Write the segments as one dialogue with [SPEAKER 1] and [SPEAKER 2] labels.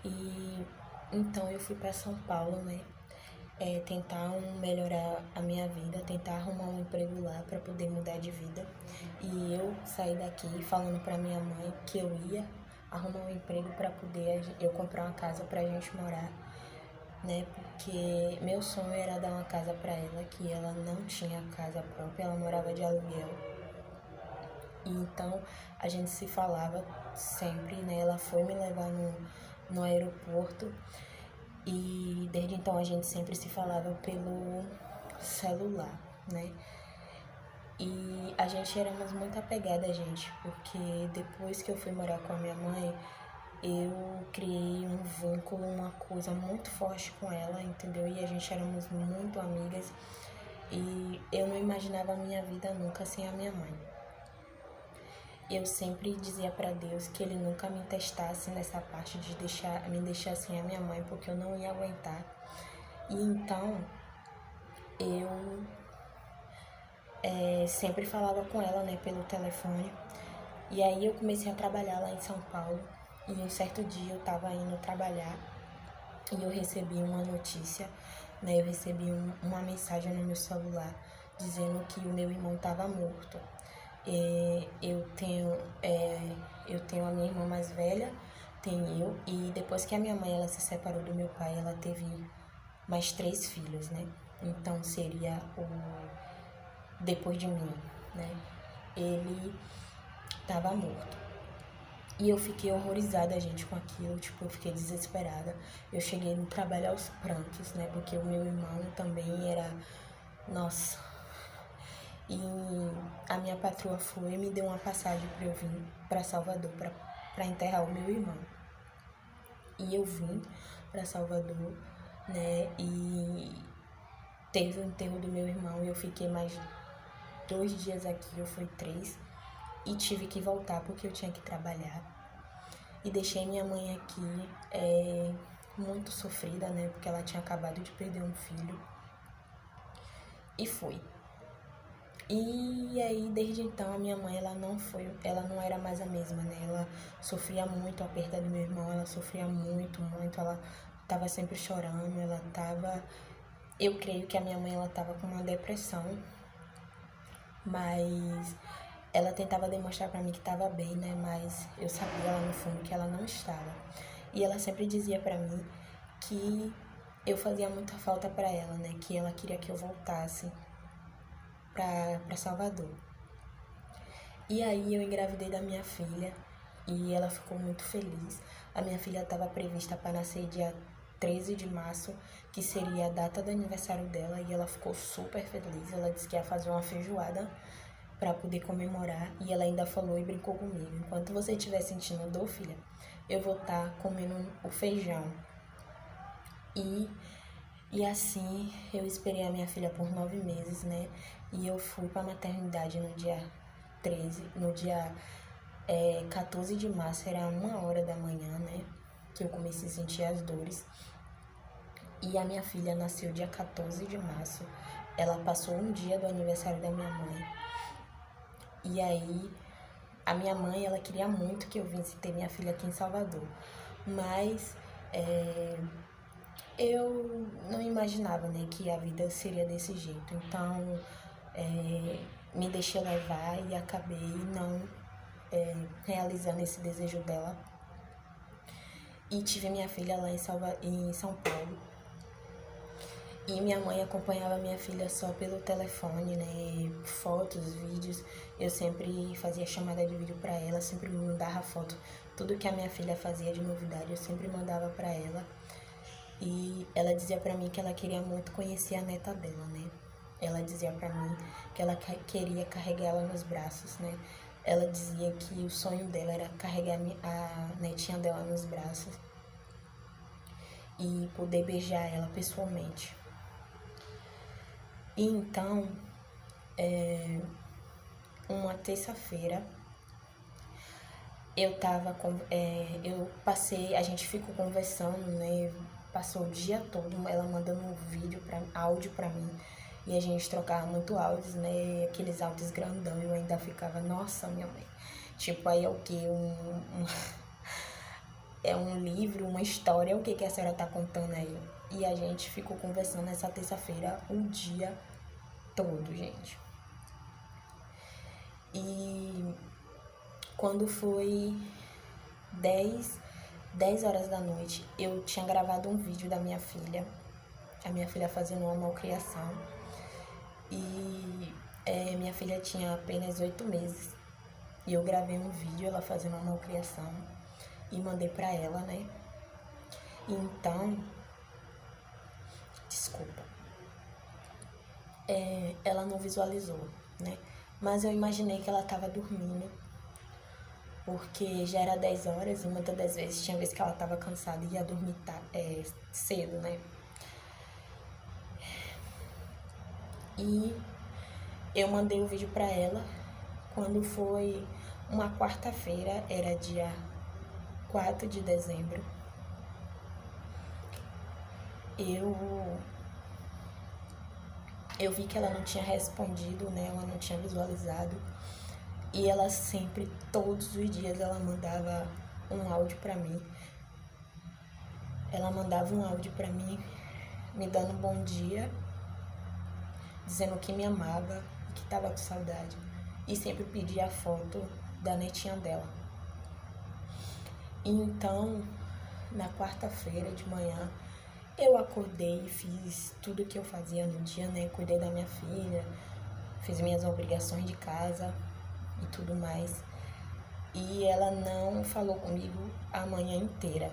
[SPEAKER 1] E então eu fui para São Paulo, né? Tentar melhorar a minha vida, tentar arrumar um emprego lá para poder mudar de vida. E eu saí daqui falando para minha mãe que eu ia arrumar um emprego para poder eu comprar uma casa pra gente morar, né? Porque meu sonho era dar uma casa para ela, que ela não tinha casa própria, ela morava de aluguel. E então a gente se falava sempre, né? Ela foi me levar no aeroporto e desde então a gente sempre se falava pelo celular, né? E a gente éramos muito apegada, gente, porque depois que eu fui morar com a minha mãe, eu criei um vínculo, uma coisa muito forte com ela, entendeu? E a gente éramos muito amigas e eu não imaginava a minha vida nunca sem a minha mãe. Eu sempre dizia para Deus que Ele nunca me testasse nessa parte de me deixar sem a minha mãe, porque eu não ia aguentar. E então eu sempre falava com ela, né, pelo telefone. E aí eu comecei a trabalhar lá em São Paulo. E um certo dia eu estava indo trabalhar e eu recebi uma notícia, né? Eu recebi uma mensagem no meu celular dizendo que o meu irmão estava morto. Eu tenho a minha irmã mais velha, tenho eu, e depois que a minha mãe ela se separou do meu pai, ela teve mais 3 filhos, né? Então seria o depois de mim, né? Ele estava morto. E eu fiquei horrorizada, gente, com aquilo, tipo, eu fiquei desesperada. Eu cheguei no trabalho aos prantos, né? Porque o meu irmão também era, nossa. E a minha patroa foi e me deu uma passagem para eu vir para Salvador para enterrar o meu irmão. E eu vim para Salvador, né? E teve o enterro do meu irmão e eu fiquei mais 2 dias aqui, ou foi 3, e tive que voltar porque eu tinha que trabalhar. E deixei minha mãe aqui muito sofrida, né? Porque ela tinha acabado de perder um filho. E fui. E aí, desde então, a minha mãe, ela não era mais a mesma, né? Ela sofria muito a perda do meu irmão, ela sofria muito, muito, ela tava sempre chorando, eu creio que a minha mãe, ela tava com uma depressão, mas ela tentava demonstrar pra mim que tava bem, né? Mas eu sabia lá no fundo que ela não estava. E ela sempre dizia pra mim que eu fazia muita falta pra ela, né? Que ela queria que eu voltasse pra Salvador. E aí eu engravidei da minha filha e ela ficou muito feliz. A minha filha estava prevista para nascer dia 13 de março, que seria a data do aniversário dela, e ela ficou super feliz. Ela disse que ia fazer uma feijoada para poder comemorar e ela ainda falou e brincou comigo: enquanto você estiver sentindo dor, filha, eu vou estar comendo o feijão. E assim eu esperei a minha filha por 9 meses, né? E eu fui para a maternidade no dia 13, no dia 14 de março, era 1 hora da manhã, né? Que eu comecei a sentir as dores. E a minha filha nasceu dia 14 de março. Ela passou um dia do aniversário da minha mãe. E aí, a minha mãe, ela queria muito que eu visse ter minha filha aqui em Salvador. Mas eu não imaginava, né, que a vida seria desse jeito. Então, me deixei levar e acabei não realizando esse desejo dela. E tive minha filha lá em São Paulo. E minha mãe acompanhava minha filha só pelo telefone, né? Fotos, vídeos. Eu sempre fazia chamada de vídeo pra ela, sempre me mandava foto. Tudo que a minha filha fazia de novidade, eu sempre mandava pra ela. E ela dizia pra mim que ela queria muito conhecer a neta dela, né? Ela dizia pra mim que ela queria carregar ela nos braços, né? Ela dizia que o sonho dela era carregar a netinha dela nos braços e poder beijar ela pessoalmente. E então, uma terça-feira, a gente ficou conversando, né? Passou o dia todo, ela mandando áudio pra mim. E a gente trocava muito áudios, né? Aqueles áudios grandão. E eu ainda ficava, nossa, minha mãe. Tipo, aí é o quê? é um livro, uma história, o que que a senhora tá contando aí? E a gente ficou conversando essa terça-feira o dia todo, gente. E quando foi 10 horas da noite, eu tinha gravado um vídeo da minha filha, a minha filha fazendo uma malcriação. E minha filha tinha apenas 8 meses. E eu gravei um vídeo, ela fazendo uma malcriação, e mandei pra ela, né? Então, desculpa, ela não visualizou, né? Mas eu imaginei que ela tava dormindo, porque já era 10 horas e muitas das vezes tinha vezes que ela tava cansada e ia dormir cedo, né? E eu mandei o vídeo pra ela quando foi uma quarta-feira, era dia 4 de dezembro. Eu vi que ela não tinha respondido, né? Ela não tinha visualizado. E ela sempre, todos os dias, ela mandava um áudio pra mim. Ela mandava um áudio pra mim, me dando um bom dia, dizendo que me amava, que tava com saudade. E sempre pedia a foto da netinha dela. Então, na quarta-feira de manhã, eu acordei e fiz tudo o que eu fazia no dia, né? Cuidei da minha filha, fiz minhas obrigações de casa e tudo mais. E ela não falou comigo a manhã inteira.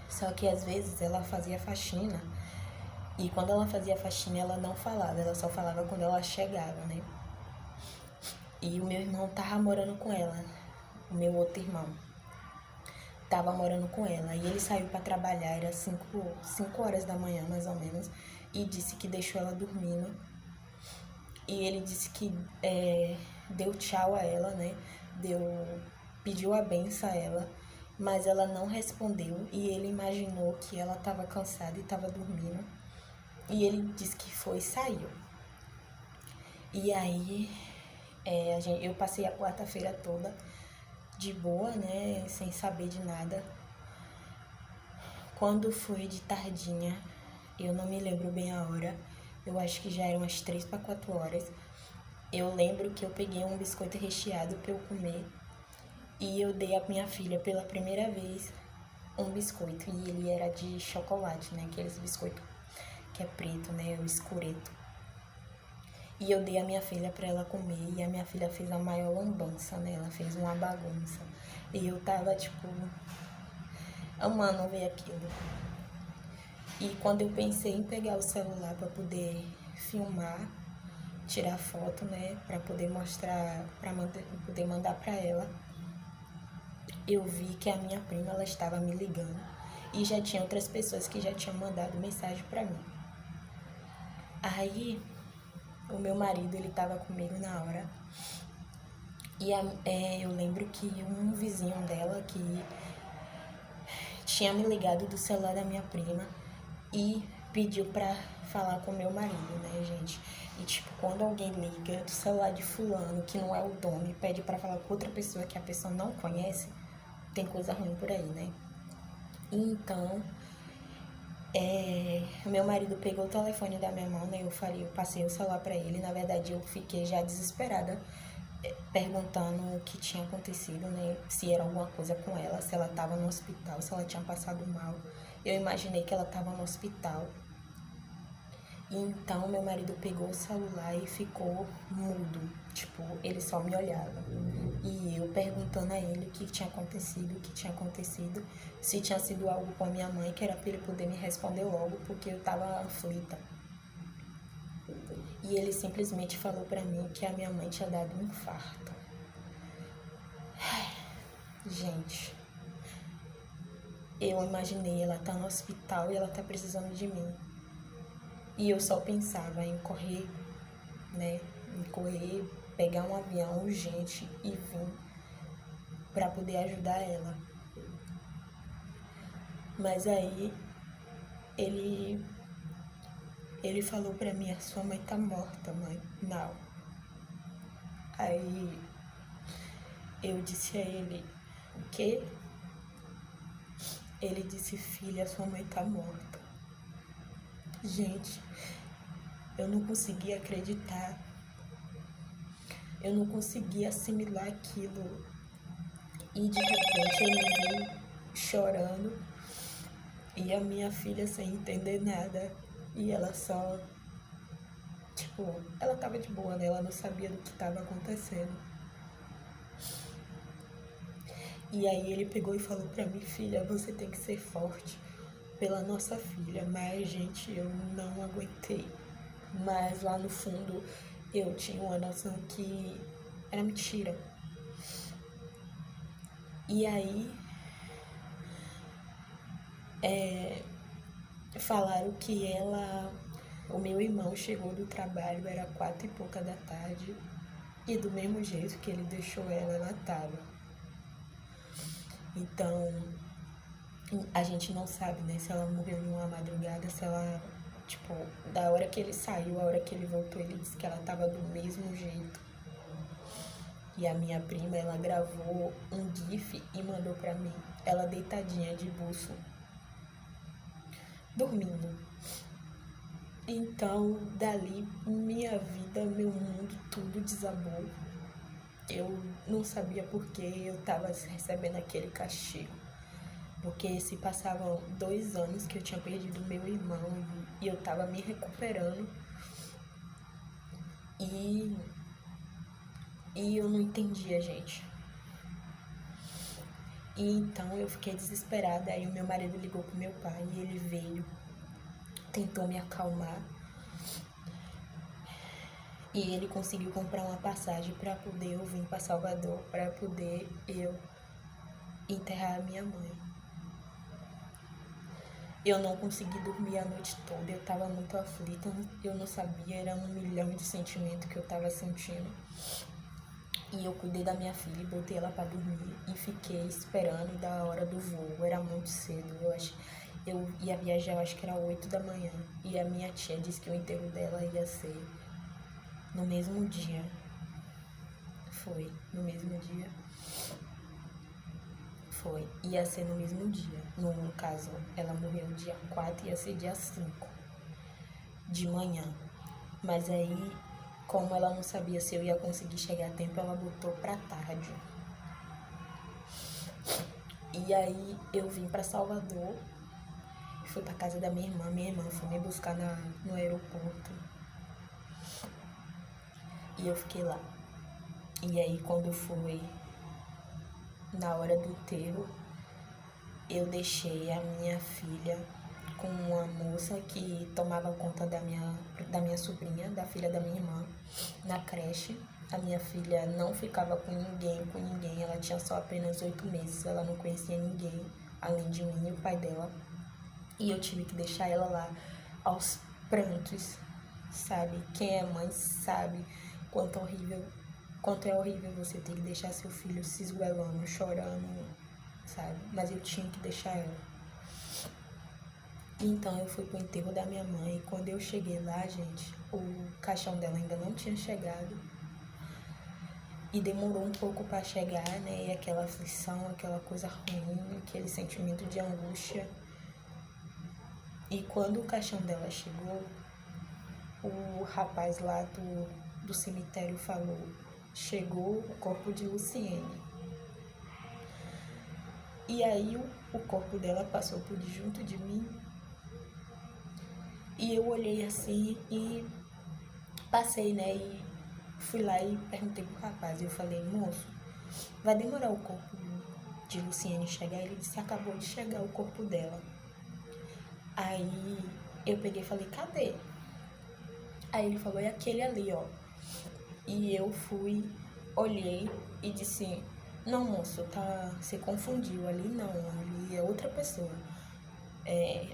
[SPEAKER 1] Só que às vezes ela fazia faxina. E quando ela fazia faxina, ela não falava. Ela só falava quando ela chegava, né? E o meu irmão tava morando com ela. O meu outro irmão tava morando com ela. E ele saiu pra trabalhar, era 5 horas da manhã, mais ou menos. E disse que deixou ela dormindo. E ele disse que deu tchau a ela, né? Pediu a benção a ela, mas ela não respondeu. E ele imaginou que ela estava cansada e estava dormindo. E ele disse que foi e saiu. E aí eu passei a quarta-feira toda de boa, né? Sem saber de nada. Quando foi de tardinha, eu não me lembro bem a hora. Eu acho que já eram umas 3 para 4 horas. Eu lembro que eu peguei um biscoito recheado para eu comer. E eu dei à minha filha pela primeira vez um biscoito. E ele era de chocolate, né? Aqueles biscoitos que é preto, né? O escureto. E eu dei à minha filha para ela comer. E a minha filha fez a maior lambança, né? Ela fez uma bagunça. E eu tava, tipo, amando ver aquilo. E quando eu pensei em pegar o celular para poder filmar, tirar foto, né? Para poder mostrar, para poder mandar para ela, eu vi que a minha prima, ela estava me ligando. E já tinha outras pessoas que já tinham mandado mensagem para mim. Aí, o meu marido, ele tava comigo na hora. E eu lembro que um vizinho dela que tinha me ligado do celular da minha prima e pediu pra falar com meu marido, né, gente? E, tipo, quando alguém liga do celular de fulano, que não é o dono, e pede pra falar com outra pessoa que a pessoa não conhece, tem coisa ruim por aí, né? Então, meu marido pegou o telefone da minha mão, né? Eu passei o celular pra ele. Na verdade, eu fiquei já desesperada, perguntando o que tinha acontecido, né? Se era alguma coisa com ela, se ela tava no hospital, se ela tinha passado mal. Eu imaginei que ela tava no hospital. E então, meu marido pegou o celular e ficou mudo. Tipo, ele só me olhava. E eu perguntando a ele o que tinha acontecido, se tinha sido algo com a minha mãe, que era pra ele poder me responder logo, porque eu tava aflita. E ele simplesmente falou pra mim que a minha mãe tinha dado um infarto. Ai, gente, eu imaginei ela tá no hospital e ela tá precisando de mim. E eu só pensava em correr, né? Em correr, pegar um avião urgente e vir pra poder ajudar ela. Mas aí ele falou pra mim: a sua mãe tá morta, mãe. Não. Aí eu disse a ele: o quê? Ele disse: filha, sua mãe tá morta. Gente, eu não conseguia acreditar. Eu não conseguia assimilar aquilo. E de repente eu me vi chorando. E a minha filha sem entender nada. E ela só... Tipo, ela tava de boa, né? Ela não sabia do que tava acontecendo. E aí ele pegou e falou pra mim: filha, você tem que ser forte pela nossa filha. Mas, gente, eu não aguentei. Mas lá no fundo eu tinha uma noção que era mentira. E aí falaram que o meu irmão chegou do trabalho, era 4 e pouca da tarde, e do mesmo jeito que ele deixou ela tava. Então, a gente não sabe, né, se ela morreu em uma madrugada, se ela, tipo, da hora que ele saiu, a hora que ele voltou, ele disse que ela tava do mesmo jeito. E a minha prima, ela gravou um gif e mandou pra mim, ela deitadinha de buço, dormindo. Então, dali, minha vida, meu mundo, tudo desabou. Eu não sabia por que eu estava recebendo aquele castigo. Porque se passavam 2 anos que eu tinha perdido meu irmão e eu estava me recuperando. E eu não entendia, gente. E então eu fiquei desesperada. Aí o meu marido ligou pro meu pai e ele veio, tentou me acalmar. E ele conseguiu comprar uma passagem para poder eu vir para Salvador, para poder eu enterrar a minha mãe. Eu não consegui dormir a noite toda, eu tava muito aflita, eu não sabia, era 1 milhão de sentimentos que eu tava sentindo. E eu cuidei da minha filha, botei ela pra dormir e fiquei esperando da hora do voo, era muito cedo, eu ia viajar, eu acho que era 8 da manhã, e a minha tia disse que o enterro dela ia ser no mesmo dia. Foi, no mesmo dia. Foi, ia ser no mesmo dia. No caso, ela morreu dia 4, ia ser dia 5 de manhã. Mas aí, como ela não sabia se eu ia conseguir chegar a tempo, ela botou pra tarde. E aí eu vim pra Salvador, fui pra casa da minha irmã foi me buscar no aeroporto. E eu fiquei lá. E aí quando foi na hora do enterro, eu deixei a minha filha com uma moça que tomava conta da minha sobrinha, da filha da minha irmã, na creche. A minha filha não ficava com ninguém. Ela tinha só apenas 8 meses, ela não conhecia ninguém, além de mim e o pai dela. E eu tive que deixar ela lá aos prantos, sabe? Quem é mãe sabe quanto é horrível você ter que deixar seu filho se esgoelando, chorando, sabe? Mas eu tinha que deixar ela. Então eu fui pro enterro da minha mãe e quando eu cheguei lá, gente, o caixão dela ainda não tinha chegado. E demorou um pouco pra chegar, né? E aquela aflição, aquela coisa ruim, aquele sentimento de angústia. E quando o caixão dela chegou, o rapaz lá do cemitério falou: chegou o corpo de Luciene. E aí o corpo dela passou por junto de mim. E eu olhei assim e passei, né? E fui lá e perguntei pro rapaz. Eu falei: moço, vai demorar o corpo de Luciene chegar? Ele disse: acabou de chegar o corpo dela. Aí eu peguei e falei: cadê? Aí ele falou: é aquele ali, ó. E eu fui, olhei e disse: não, moço, você confundiu, ali não, ali é outra pessoa.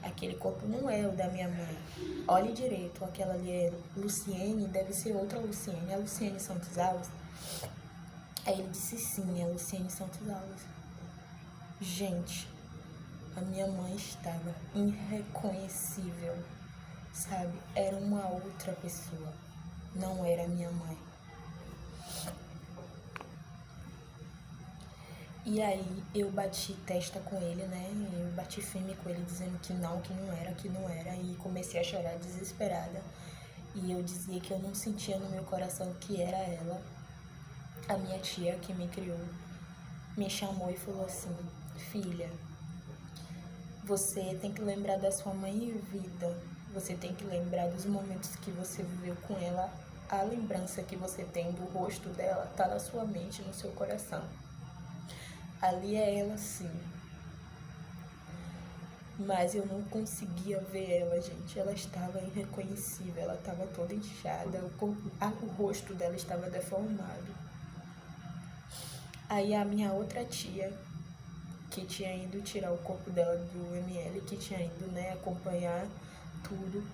[SPEAKER 1] Aquele corpo não é o da minha mãe. Olhe direito, aquela ali é Luciene, deve ser outra Luciene. É Luciene Santos Alves? Aí ele disse: sim, é Luciene Santos Alves. Gente, a minha mãe estava irreconhecível, sabe? Era uma outra pessoa, não era minha mãe. E aí eu bati testa com ele, né? Eu bati firme com ele, dizendo que não era. E comecei a chorar desesperada. E eu dizia que eu não sentia no meu coração que era ela. A minha tia que me criou me chamou e falou assim: filha, você tem que lembrar da sua mãe em vida. Você tem que lembrar dos momentos que você viveu com ela. A lembrança que você tem do rosto dela tá na sua mente, no seu coração. Ali é ela, sim. Mas eu não conseguia ver ela, gente. Ela estava irreconhecível, ela estava toda inchada, o rosto dela estava deformado. Aí a minha outra tia, que tinha ido tirar o corpo dela do ML, que tinha ido, né, acompanhar tudo,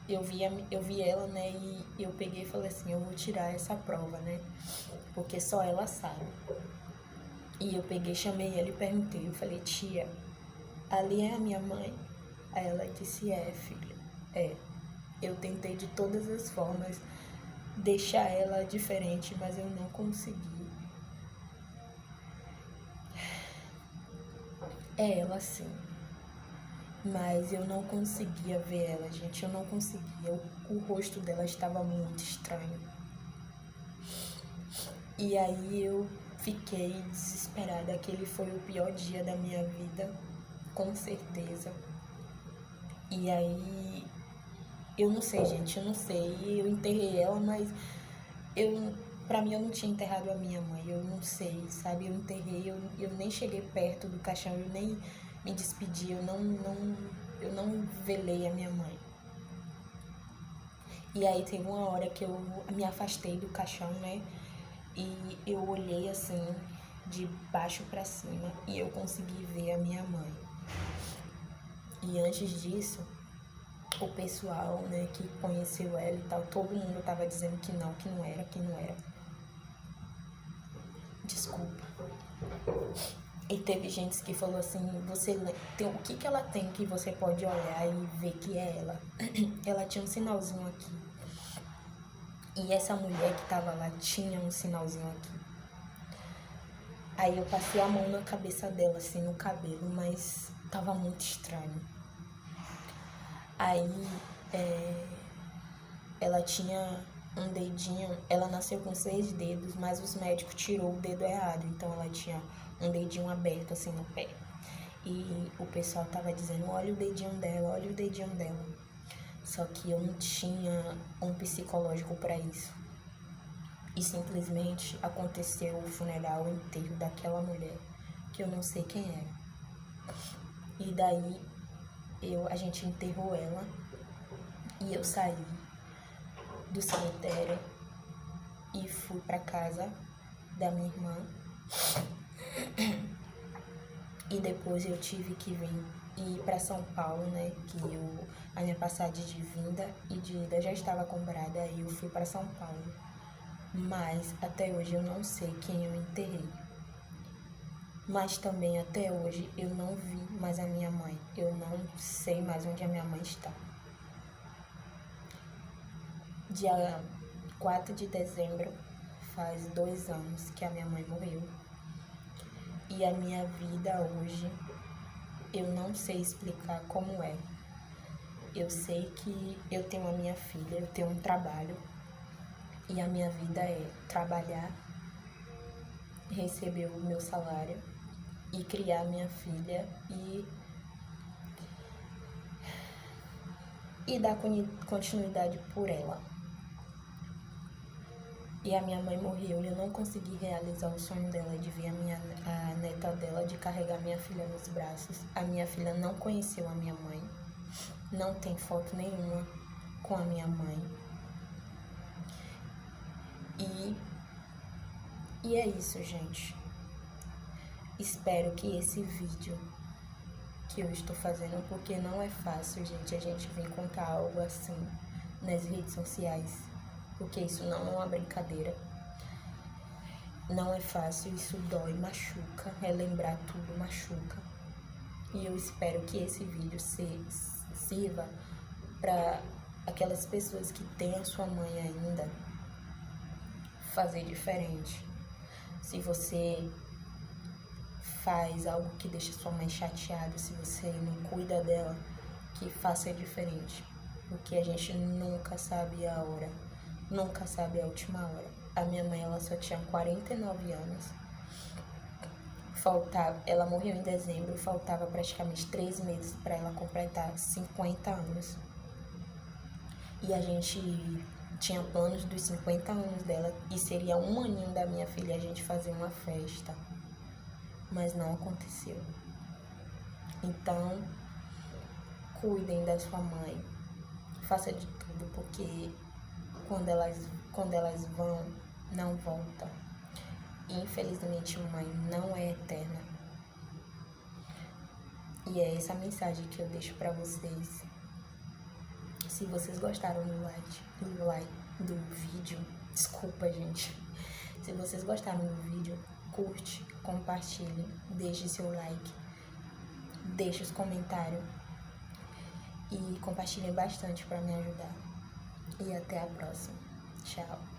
[SPEAKER 1] eu vi ela, né, e eu peguei e falei assim: eu vou tirar essa prova, né, porque só ela sabe. E eu peguei, chamei ela e perguntei, eu falei: tia, ali é a minha mãe? Aí ela disse: é, filha, é. Eu tentei de todas as formas deixar ela diferente, mas eu não consegui. É ela, sim. Mas eu não conseguia ver ela, gente. Eu não conseguia. O rosto dela estava muito estranho. E aí eu fiquei desesperada. Aquele foi o pior dia da minha vida, com certeza. E aí, eu não sei, gente, eu não sei. Eu enterrei ela, mas pra mim eu não tinha enterrado a minha mãe. Eu não sei, sabe? Eu enterrei, eu nem cheguei perto do caixão, eu nem me despedi, eu não velei a minha mãe. E aí teve uma hora que eu me afastei do caixão, né? E eu olhei assim, de baixo pra cima, e eu consegui ver a minha mãe. E antes disso, o pessoal, né, que conheceu ela e tal, todo mundo tava dizendo que não era. Desculpa. E teve gente que falou assim: o que ela tem que você pode olhar e ver que é ela? Ela tinha um sinalzinho aqui. E essa mulher que tava lá tinha um sinalzinho aqui. Aí eu passei a mão na cabeça dela, assim, no cabelo, mas tava muito estranho. Aí ela tinha um dedinho, ela nasceu com 6 dedos, mas os médicos tirou o dedo errado, então ela tinha um dedinho aberto assim no pé. E o pessoal tava dizendo: olha o dedinho dela, olha o dedinho dela. Só que eu não tinha um psicológico para isso. E simplesmente aconteceu o funeral, o enterro daquela mulher, que eu não sei quem era. E daí a gente enterrou ela e eu saí do cemitério e fui para casa da minha irmã. E depois eu tive que ir para São Paulo, né? Que a minha passagem de vinda e de ida já estava comprada, aí eu fui para São Paulo. Mas até hoje eu não sei quem eu enterrei. Mas também até hoje eu não vi mais a minha mãe. Eu não sei mais onde a minha mãe está. Dia 4 de dezembro faz 2 anos que a minha mãe morreu. E a minha vida hoje, eu não sei explicar como é. Eu sei que eu tenho a minha filha, eu tenho um trabalho. E a minha vida é trabalhar, receber o meu salário e criar minha filha e dar continuidade por ela. E a minha mãe morreu e eu não consegui realizar o sonho dela de ver a neta dela, de carregar minha filha nos braços. A minha filha não conheceu a minha mãe, não tem foto nenhuma com a minha mãe. E é isso, gente. Espero que esse vídeo que eu estou fazendo, porque não é fácil, gente, a gente vir contar algo assim nas redes sociais, porque isso não é uma brincadeira. Não é fácil, isso dói, machuca, relembrar tudo machuca. E eu espero que esse vídeo sirva para aquelas pessoas que têm a sua mãe ainda fazer diferente. Se você faz algo que deixa sua mãe chateada, se você não cuida dela, que faça diferente. Porque a gente nunca sabe a hora, nunca sabe a última hora. A minha mãe, ela só tinha 49 anos. Ela morreu em dezembro, faltava praticamente 3 meses para ela completar 50 anos. E a gente tinha planos dos 50 anos dela e seria um aninho da minha filha a gente fazer uma festa. Mas não aconteceu. Então, cuidem da sua mãe. Faça de tudo, porque quando elas vão, não volta. Infelizmente, mãe não é eterna. E é essa a mensagem que eu deixo pra vocês. Se vocês gostaram do vídeo, desculpa, gente. Se vocês gostaram do vídeo, curte, compartilhe, deixe seu like, deixe os comentários e compartilhem bastante para me ajudar. E até a próxima. Tchau.